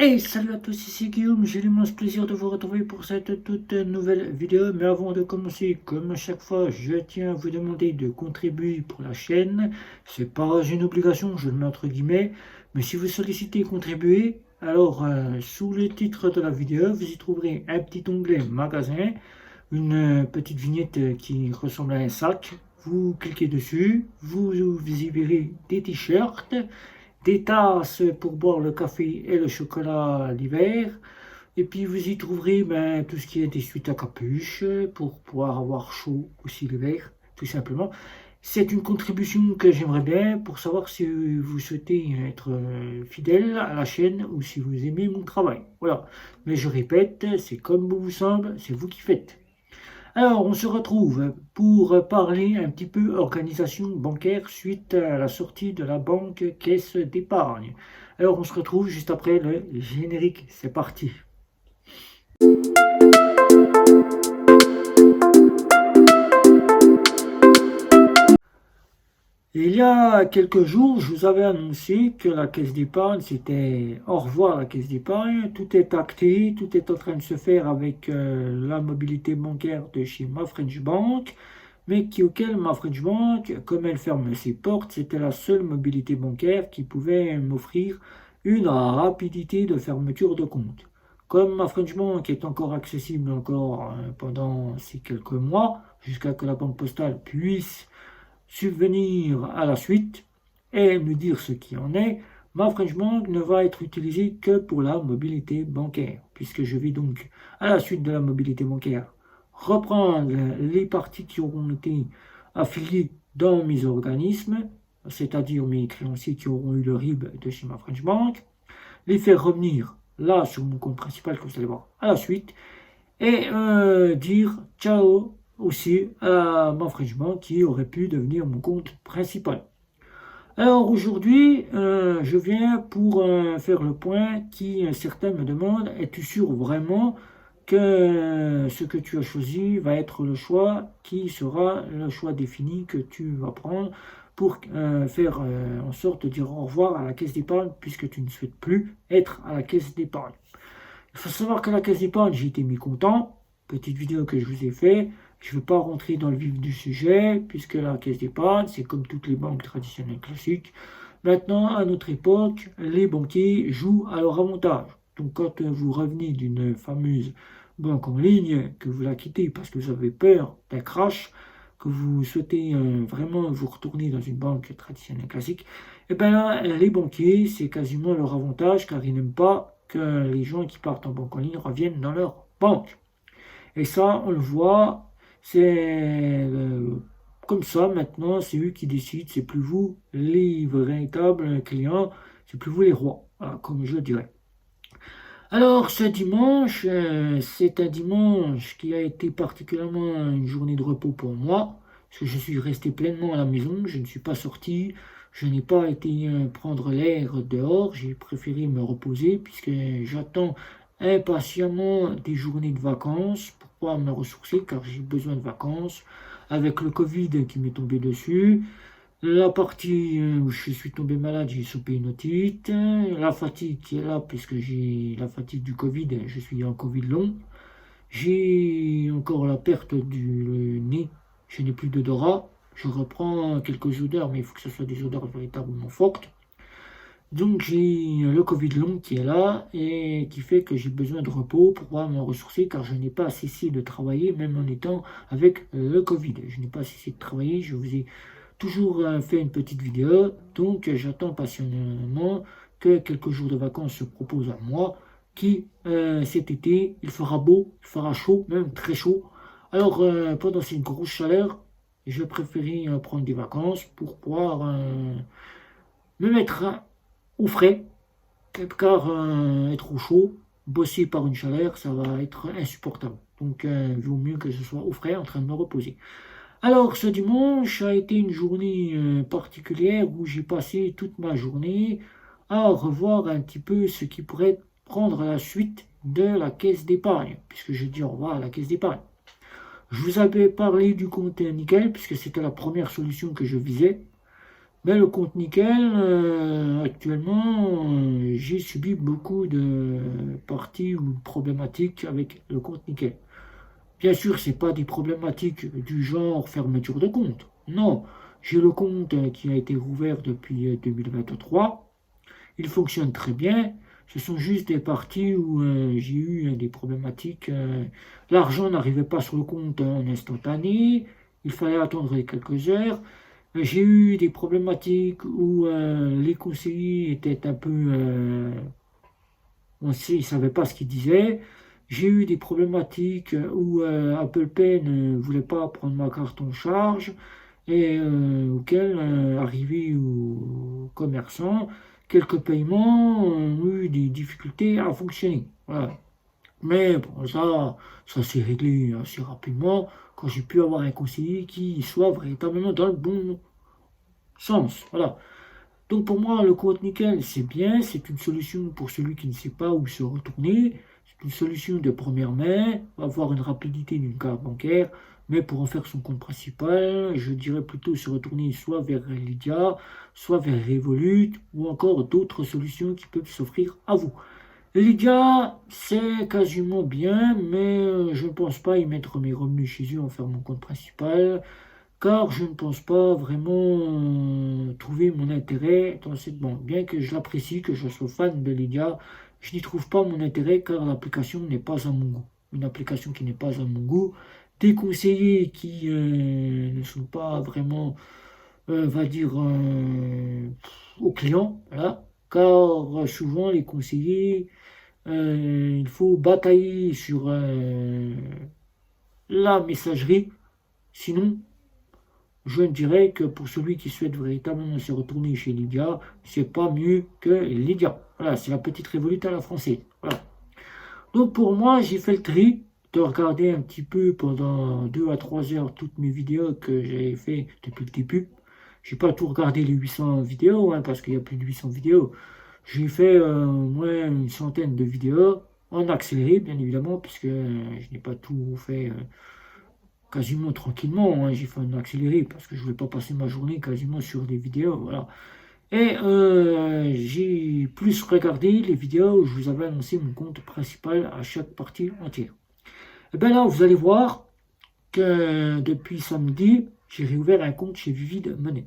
Hey, salut à tous, ici Guillaume, j'ai l'immense plaisir de vous retrouver pour cette toute nouvelle vidéo. Mais avant de commencer, comme à chaque fois, je tiens à vous demander de contribuer pour la chaîne. C'est pas une obligation, je le mets entre guillemets, mais si vous sollicitez contribuer, alors sous le titre de la vidéo, vous y trouverez un petit onglet magasin, une petite vignette qui ressemble à un sac. Vous cliquez dessus, vous y verrez des t-shirts, des tasses pour boire le café et le chocolat l'hiver. Et puis vous y trouverez tout ce qui est des suites à capuche pour pouvoir avoir chaud aussi l'hiver, tout simplement. C'est une contribution que j'aimerais bien pour savoir si vous souhaitez être fidèle à la chaîne ou si vous aimez mon travail. Voilà. Mais je répète, c'est comme vous semble, c'est vous qui faites. Alors, on se retrouve pour parler un petit peu organisation bancaire suite à la sortie de la banque Caisse d'épargne. Alors, on se retrouve juste après le générique. C'est parti. Il y a quelques jours, je vous avais annoncé que la caisse d'épargne, c'était au revoir la caisse d'épargne. Tout est acté, tout est en train de se faire avec la mobilité bancaire de chez ma French Bank, mais auquel ma French Bank, comme elle ferme ses portes, c'était la seule mobilité bancaire qui pouvait m'offrir une rapidité de fermeture de compte. Comme ma French Bank est encore accessible encore pendant ces quelques mois, jusqu'à que la banque postale puisse subvenir à la suite et nous dire ce qui en est, ma French Bank ne va être utilisée que pour la mobilité bancaire, puisque je vais donc, à la suite de la mobilité bancaire, reprendre les parties qui auront été affiliées dans mes organismes, c'est-à-dire mes créanciers qui auront eu le RIB de chez ma French Bank, les faire revenir là sur mon compte principal que vous allez voir à la suite, et dire ciao aussi à mon Frenchman qui aurait pu devenir mon compte principal. Alors aujourd'hui, je viens pour faire le point qui certains me demandent, es-tu sûr vraiment que ce que tu as choisi va être le choix qui sera le choix défini que tu vas prendre pour faire en sorte de dire au revoir à la caisse d'épargne puisque tu ne souhaites plus être à la caisse d'épargne. Il faut savoir que la caisse d'épargne, j'ai été mécontent. Petite vidéo que je vous ai fait. Je ne veux pas rentrer dans le vif du sujet, puisque la caisse d'épargne, c'est comme toutes les banques traditionnelles classiques. Maintenant, à notre époque, les banquiers jouent à leur avantage. Donc, quand vous revenez d'une fameuse banque en ligne, que vous la quittez parce que vous avez peur d'un crash, que vous souhaitez vraiment vous retourner dans une banque traditionnelle classique, et bien là, les banquiers, c'est quasiment leur avantage car ils n'aiment pas que les gens qui partent en banque en ligne reviennent dans leur banque. Et ça, on le voit, c'est comme ça maintenant, c'est eux qui décident, c'est plus vous les véritables clients, c'est plus vous les rois, voilà, comme je dirais. Alors ce dimanche, c'est un dimanche qui a été particulièrement une journée de repos pour moi, parce que je suis resté pleinement à la maison, je ne suis pas sorti, je n'ai pas été prendre l'air dehors, j'ai préféré me reposer puisque j'attends impatiemment des journées de vacances pour pouvoir me ressourcer car j'ai besoin de vacances. Avec le Covid qui m'est tombé dessus, la partie où je suis tombé malade, j'ai chopé une otite. La fatigue qui est là, puisque j'ai la fatigue du Covid, je suis en Covid long. J'ai encore la perte du nez, je n'ai plus d'odorat. Je reprends quelques odeurs, mais il faut que ce soit des odeurs véritablement fortes. Donc j'ai le Covid long qui est là et qui fait que j'ai besoin de repos pour pouvoir me ressourcer car je n'ai pas cessé de travailler même en étant avec le Covid. Je n'ai pas cessé de travailler, je vous ai toujours fait une petite vidéo, donc j'attends passionnément que quelques jours de vacances se proposent à moi, qui cet été, il fera beau, il fera chaud, même très chaud. Alors pendant cette grosse chaleur, je préférais prendre des vacances pour pouvoir me mettre au frais, car être au chaud, bosser par une chaleur, ça va être insupportable. Donc il vaut mieux que je sois au frais en train de me reposer. Alors, ce dimanche a été une journée particulière où j'ai passé toute ma journée à revoir un petit peu ce qui pourrait prendre la suite de la caisse d'épargne, puisque je dis au revoir à la caisse d'épargne. Je vous avais parlé du compte nickel, puisque c'était la première solution que je visais. Mais le compte nickel, actuellement, j'ai subi beaucoup de parties ou de problématiques avec le compte nickel. Bien sûr, c'est pas des problématiques du genre fermeture de compte. Non, j'ai le compte qui a été rouvert depuis 2023. Il fonctionne très bien. Ce sont juste des parties où j'ai eu des problématiques. L'argent n'arrivait pas sur le compte en instantané. Il fallait attendre quelques heures. J'ai eu des problématiques où les conseillers étaient un peu, on sait, ils ne savaient pas ce qu'ils disaient. J'ai eu des problématiques où Apple Pay ne voulait pas prendre ma carte en charge et auquel, arrivé aux commerçants, quelques paiements ont eu des difficultés à fonctionner. Voilà. Mais bon, ça s'est réglé assez rapidement quand j'ai pu avoir un conseiller qui soit véritablement dans le bon sens. Voilà. Donc pour moi, le compte nickel, c'est bien, c'est une solution pour celui qui ne sait pas où se retourner, c'est une solution de première main, avoir une rapidité d'une carte bancaire, mais pour en faire son compte principal, je dirais plutôt se retourner soit vers Lydia, soit vers Revolut, ou encore d'autres solutions qui peuvent s'offrir à vous. Lydia, c'est quasiment bien, mais je ne pense pas y mettre mes revenus chez eux en faire mon compte principal car je ne pense pas vraiment trouver mon intérêt dans cette banque. Bien que je l'apprécie, que je sois fan de Lydia, je n'y trouve pas mon intérêt car l'application n'est pas à mon goût. Une application qui n'est pas à mon goût, des conseillers qui ne sont pas vraiment, va dire, aux clients, voilà. Car souvent les conseillers, il faut batailler sur la messagerie, sinon je dirais que pour celui qui souhaite véritablement se retourner chez Lydia, c'est pas mieux que Lydia. Voilà, c'est la petite révolute à la française. Voilà. Donc pour moi, j'ai fait le tri de regarder un petit peu pendant 2 à 3 heures toutes mes vidéos que j'ai fait depuis le début. J'ai pas tout regardé les 800 vidéos, hein, parce qu'il y a plus de 800 vidéos. J'ai fait au moins une centaine de vidéos en accéléré, bien évidemment, puisque je n'ai pas tout fait quasiment tranquillement, hein. J'ai fait un accéléré parce que je ne voulais pas passer ma journée quasiment sur des vidéos, voilà. Et j'ai plus regardé les vidéos où je vous avais annoncé mon compte principal à chaque partie entière. Et bien là, vous allez voir que depuis samedi, j'ai réouvert un compte chez Vivid Money.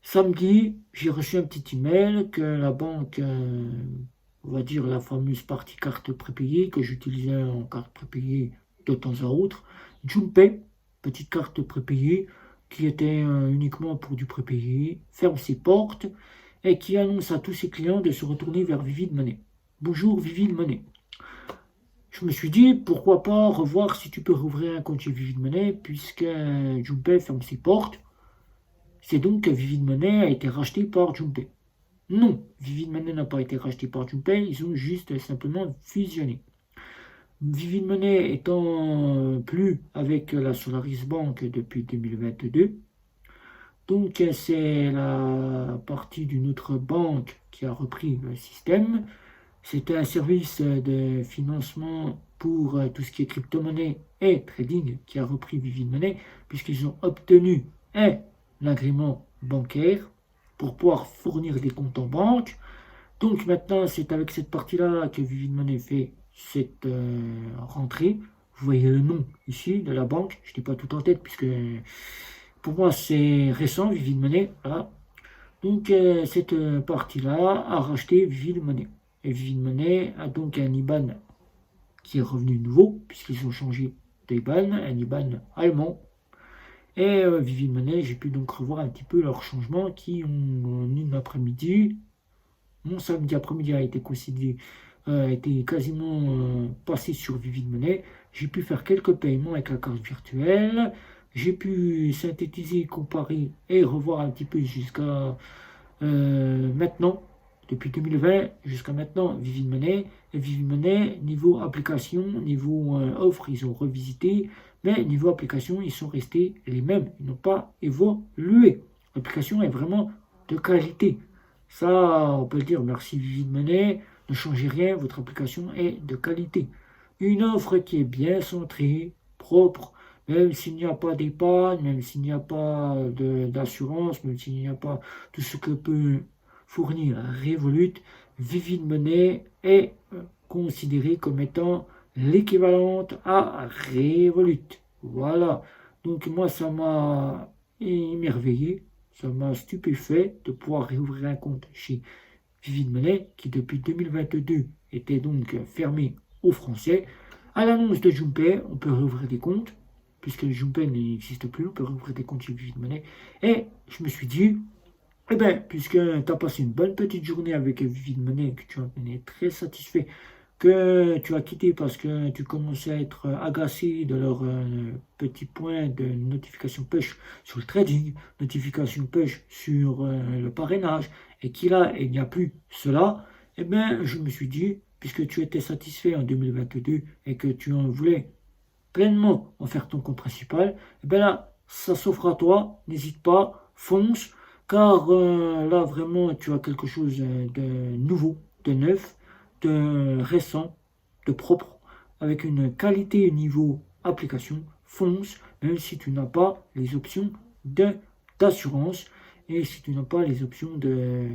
Samedi, j'ai reçu un petit email que la banque, on va dire la fameuse partie carte prépayée que j'utilisais en carte prépayée de temps à autre, Junpay, petite carte prépayée qui était uniquement pour du prépayé, ferme ses portes et qui annonce à tous ses clients de se retourner vers Vivid Money. Bonjour Vivid Money. Je me suis dit, pourquoi pas revoir si tu peux rouvrir un compte chez Vivid Money puisque Junpay ferme ses portes. C'est donc que Vivid Money a été racheté par Junpay. Non, Vivid Money n'a pas été racheté par Junpay, ils ont juste simplement fusionné. Vivid Money étant plus avec la Solaris Bank depuis 2022, donc c'est la partie d'une autre banque qui a repris le système. C'était un service de financement pour tout ce qui est crypto-monnaie et trading qui a repris Vivid Money puisqu'ils ont obtenu l'agrément bancaire pour pouvoir fournir des comptes en banque. Donc maintenant, c'est avec cette partie-là que Vivid Money fait cette rentrée. Vous voyez le nom ici de la banque. Je n'ai pas tout en tête puisque pour moi c'est récent, Vivid Money. Voilà. Donc cette partie-là a racheté Vivid Money. Et Vivid Money a donc un IBAN qui est revenu nouveau puisqu'ils ont changé d'IBAN, un IBAN allemand. Et Vivid Money, j'ai pu donc revoir un petit peu leurs changements qui ont en une après-midi. Mon samedi après-midi a été considéré, a été quasiment passé sur Vivid Money. J'ai pu faire quelques paiements avec la carte virtuelle. J'ai pu synthétiser, comparer et revoir un petit peu jusqu'à maintenant, depuis 2020 jusqu'à maintenant, Vivid Money. Et Vivid Money, niveau application, niveau offre, ils ont revisité. Mais niveau application, ils sont restés les mêmes. Ils n'ont pas évolué. L'application est vraiment de qualité. Ça, on peut le dire, merci Vivid Money, ne changez rien, votre application est de qualité. Une offre qui est bien centrée, propre, Même s'il n'y a pas d'épargne, même s'il n'y a pas d'assurance, même s'il n'y a pas tout ce que peut fournir Revolut, Vivid Money est considéré comme étant l'équivalente à Revolut. Voilà. Donc moi, ça m'a émerveillé, ça m'a stupéfait de pouvoir réouvrir un compte chez Vivid Money, qui depuis 2022 était donc fermé aux Français. À l'annonce de Jumpay, on peut réouvrir des comptes, puisque Jumpay n'existe plus, on peut réouvrir des comptes chez Vivid Money. Et je me suis dit, eh bien, puisque tu as passé une bonne petite journée avec Vivid Money, que tu en es très satisfait, que tu as quitté parce que tu commençais à être agacé de leurs petits points de notification push sur le trading, notification push sur le parrainage, et qu'il il n'y a plus cela, eh bien, je me suis dit, puisque tu étais satisfait en 2022 et que tu en voulais pleinement en faire ton compte principal, et bien là, ça s'offre à toi, n'hésite pas, fonce, car là, vraiment, tu as quelque chose de nouveau, de neuf, de récent, de propre, avec une qualité niveau application, fonce, même si tu n'as pas les options d'assurance, et si tu n'as pas les options de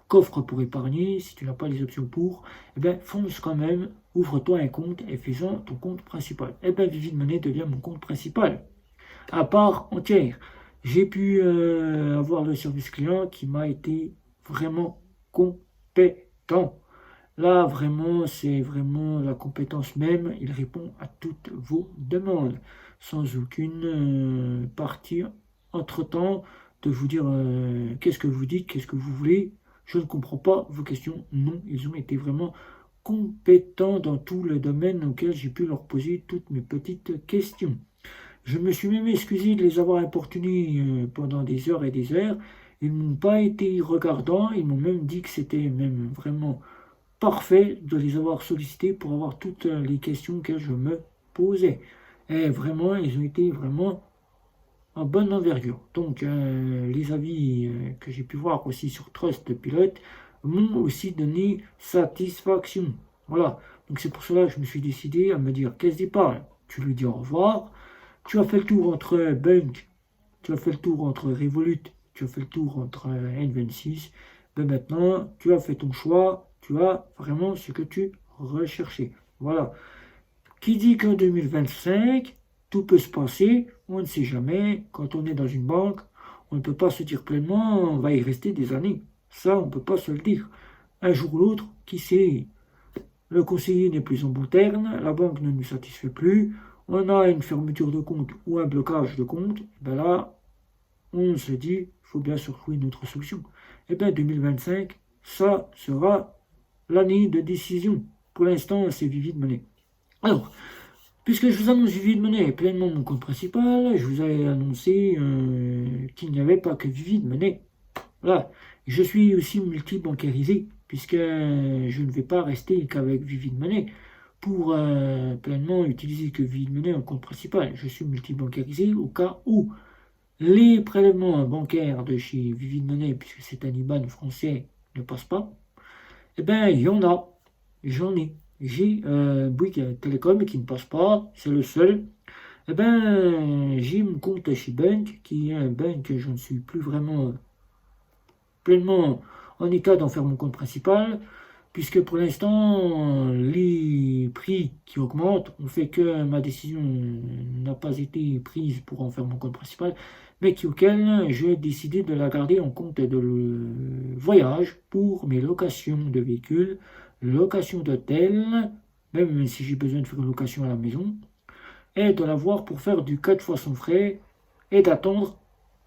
coffre pour épargner, si tu n'as pas les options pour, eh bien, fonce quand même, ouvre-toi un compte et fais-en ton compte principal. Eh bien, Vivid Money devient mon compte principal. À part entière, j'ai pu avoir le service client qui m'a été vraiment compétent. Là, vraiment, c'est vraiment la compétence même. Il répond à toutes vos demandes, sans aucune partie entre-temps de vous dire qu'est-ce que vous dites, qu'est-ce que vous voulez. Je ne comprends pas vos questions. Non, ils ont été vraiment compétents dans tout le domaine auquel j'ai pu leur poser toutes mes petites questions. Je me suis même excusé de les avoir importunés pendant des heures et des heures. Ils n'ont pas été regardants, ils m'ont même dit que c'était même vraiment parfait de les avoir sollicités pour avoir toutes les questions que je me posais. Et vraiment, ils ont été vraiment en bonne envergure. Donc, les avis que j'ai pu voir aussi sur Trustpilot m'ont aussi donné satisfaction. Voilà. Donc, c'est pour cela que je me suis décidé à me dire, qu'est-ce qu'il parle? Tu lui dis au revoir. Tu as fait le tour entre Bunk, tu as fait le tour entre Revolut, tu as fait le tour entre N26. Ben maintenant, tu as fait ton choix, tu as vraiment ce que tu recherchais. Voilà. Qui dit qu'en 2025, tout peut se passer, on ne sait jamais. Quand on est dans une banque, on ne peut pas se dire pleinement, on va y rester des années. Ça, on ne peut pas se le dire. Un jour ou l'autre, qui sait? Le conseiller n'est plus en bon terme, la banque ne nous satisfait plus, on a une fermeture de compte ou un blocage de compte, ben là, on se dit, il faut bien se trouver une autre solution. Et bien 2025, ça sera l'année de décision. Pour l'instant, c'est Vivid Money. Alors, puisque je vous annonce Vivid Money pleinement mon compte principal, je vous ai annoncé qu'il n'y avait pas que Vivid Money. Voilà. Je suis aussi multi-bancarisé, puisque je ne vais pas rester qu'avec Vivid Money pour pleinement utiliser que Vivid Money en compte principal. Je suis multi-bancarisé au cas où les prélèvements bancaires de chez Vivid Money, puisque c'est un IBAN français, ne passent pas. Eh bien, il y en a. J'en ai. J'ai Bouygues Télécom qui ne passe pas, c'est le seul. Eh bien, j'ai mon compte chez Bank, qui est un bank que je ne suis plus vraiment pleinement en état d'en faire mon compte principal, puisque pour l'instant, les prix qui augmentent ont fait que ma décision n'a pas été prise pour en faire mon compte principal, mais auquel j'ai décidé de la garder en compte de voyage pour mes locations de véhicules, location d'hôtel, même si j'ai besoin de faire une location à la maison, et de l'avoir pour faire du 4 fois sans frais et d'attendre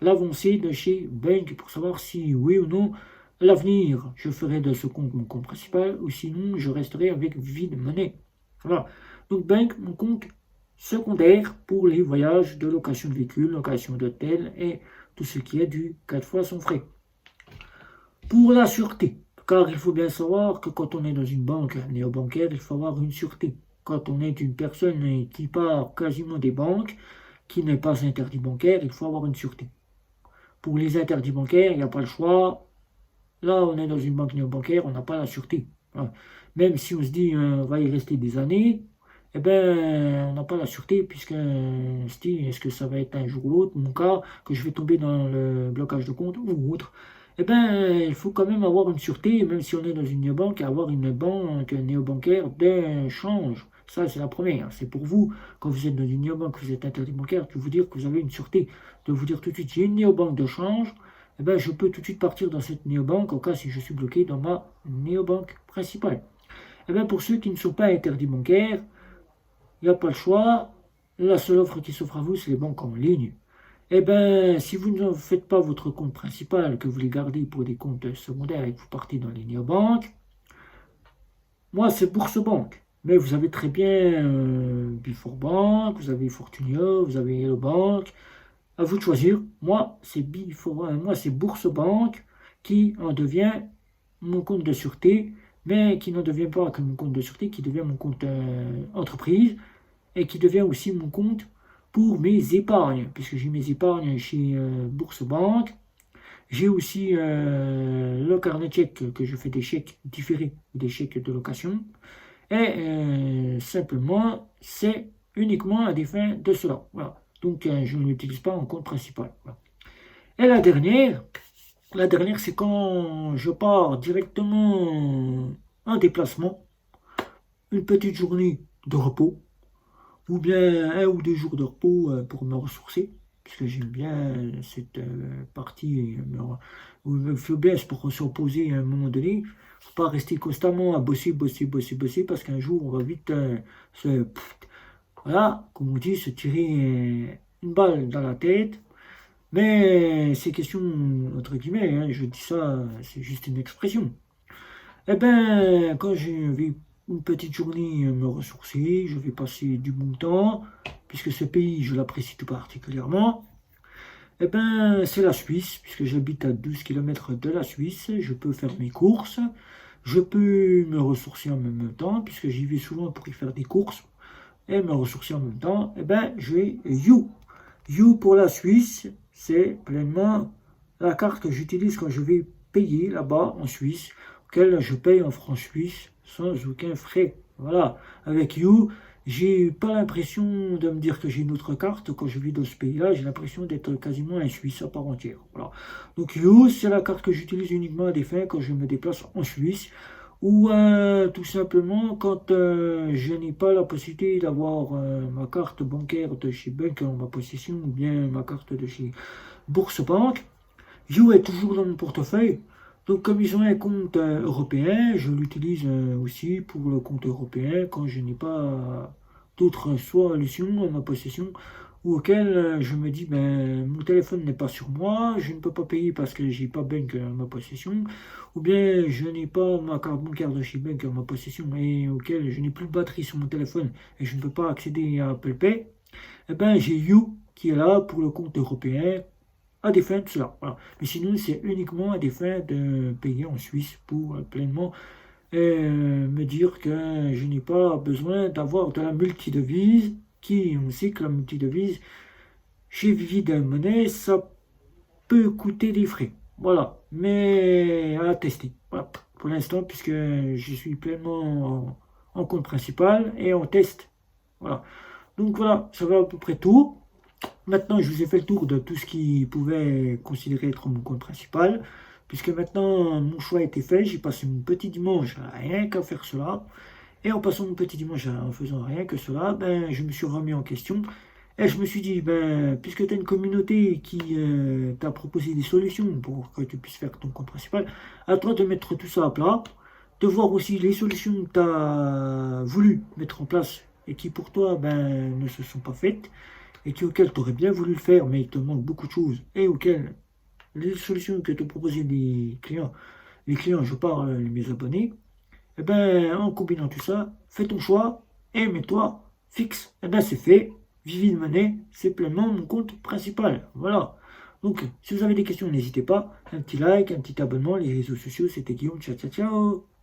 l'avancée de chez Bank pour savoir si oui ou non l'avenir je ferai de ce compte mon compte principal ou sinon je resterai avec Vivid Money. Voilà. Donc Bank, mon compte secondaire pour les voyages de location de véhicules, location d'hôtel et tout ce qui est du 4 fois sans frais. Pour la sûreté, car il faut bien savoir que quand on est dans une banque néobancaire, il faut avoir une sûreté. Quand on est une personne qui part quasiment des banques, qui n'est pas interdit bancaire, il faut avoir une sûreté. Pour les interdits bancaires, il n'y a pas le choix. Là, on est dans une banque néobancaire, on n'a pas la sûreté. Voilà. Même si on se dit on va y rester des années, eh ben, on n'a pas la sûreté, puisque on se dit, est-ce que ça va être un jour ou l'autre, mon cas, que je vais tomber dans le blocage de compte ou autre. Eh ben, il faut quand même avoir une sûreté, même si on est dans une néobanque, avoir une banque néobancaire de change. Ça, c'est la première. C'est pour vous, quand vous êtes dans une néobanque, que vous êtes interdit bancaire, de vous dire que vous avez une sûreté, de vous dire tout de suite, j'ai une néobanque de change, eh ben, je peux tout de suite partir dans cette néobanque, au cas si je suis bloqué dans ma néobanque principale. Eh ben, pour ceux qui ne sont pas interdits bancaires, il n'y a pas le choix. La seule offre qui s'offre à vous, c'est les banques en ligne. Eh bien, si vous ne faites pas votre compte principal, que vous les gardez pour des comptes secondaires et que vous partez dans les néobanques, moi, c'est Bourse-Banque. Mais vous avez très bien Before Bank, vous avez Fortunio, vous avez Hello Bank. À vous de choisir. Moi, c'est Bourse-Banque qui en devient mon compte de sûreté, mais qui n'en devient pas que mon compte de sûreté, qui devient mon compte entreprise et qui devient aussi mon compte pour mes épargnes, puisque j'ai mes épargnes chez Bourse-Banque. J'ai aussi le carnet de chèques, que je fais des chèques différés, des chèques de location. Et simplement, c'est uniquement à des fins de cela. Voilà. Donc, je ne l'utilise pas en compte principal. Voilà. Et la dernière, c'est quand je pars directement en déplacement, une petite journée de repos, ou bien un ou deux jours de repos pour me ressourcer, puisque j'aime bien cette partie où il me faut bien pour se reposer à un moment donné. Il ne faut pas rester constamment à bosser, parce qu'un jour on va vite voilà, comme on dit, se tirer une balle dans la tête. Mais c'est question, entre guillemets, hein, je dis ça, c'est juste une expression. Eh ben, quand je vais une petite journée me ressourcer, je vais passer du bon temps, puisque ce pays, je l'apprécie tout particulièrement. Eh ben, c'est la Suisse, puisque j'habite à 12 km de la Suisse, je peux faire mes courses, je peux me ressourcer en même temps, puisque j'y vais souvent pour y faire des courses, et me ressourcer en même temps. Eh ben, je vais You. You pour la Suisse, c'est pleinement la carte que j'utilise quand je vais payer là-bas en Suisse, auquel je paye en francs suisses sans aucun frais. Voilà, avec You, j'ai pas l'impression de me dire que j'ai une autre carte quand je vis dans ce pays-là, j'ai l'impression d'être quasiment un Suisse à part entière. Voilà. Donc You, c'est la carte que j'utilise uniquement à des fins quand je me déplace en Suisse, ou tout simplement quand je n'ai pas la possibilité d'avoir ma carte bancaire de chez Bank en ma possession, ou bien ma carte de chez Bourse-Banque. You est toujours dans mon portefeuille. Donc comme ils ont un compte européen, je l'utilise aussi pour le compte européen quand je n'ai pas d'autres solutions en ma possession, ou auquel je me dis, ben, mon téléphone n'est pas sur moi, je ne peux pas payer parce que j'ai pas Bank en ma possession, ou bien je n'ai pas ma carte bancaire de chez Bank en ma possession et auquel je n'ai plus de batterie sur mon téléphone et je ne peux pas accéder à Apple Pay. Eh ben, j'ai You qui est là pour le compte européen à des fins de cela. Voilà. Mais sinon, c'est uniquement à des fins de payer en Suisse pour pleinement me dire que je n'ai pas besoin d'avoir de la multidevise, qui, on sait que la multidevise, chez Vivid Monnaie, ça peut coûter des frais. Voilà. Mais à tester. Voilà. Pour l'instant, puisque je suis pleinement en compte principal et on teste. Voilà. Donc voilà, ça va à peu près tout. Maintenant, je vous ai fait le tour de tout ce qui pouvait considérer être mon compte principal, puisque maintenant mon choix a été fait. J'ai passé mon petit dimanche à rien qu'à faire cela, et en passant mon petit dimanche en faisant rien que cela, ben, je me suis remis en question, et je me suis dit, ben, puisque tu as une communauté qui t'a proposé des solutions pour que tu puisses faire ton compte principal, à toi de mettre tout ça à plat, de voir aussi les solutions que tu as voulu mettre en place et qui pour toi ben, ne se sont pas faites, et auquel tu aurais bien voulu le faire, mais il te manque beaucoup de choses, et auquel les solutions que te proposaient les clients, je parle mes abonnés, et ben en combinant tout ça, fais ton choix, et mets-toi fixe. Et ben c'est fait, Vivid Monnaie, c'est pleinement mon compte principal. Voilà. Donc, si vous avez des questions, n'hésitez pas. Un petit like, un petit abonnement, les réseaux sociaux, c'était Guillaume, ciao ciao ciao.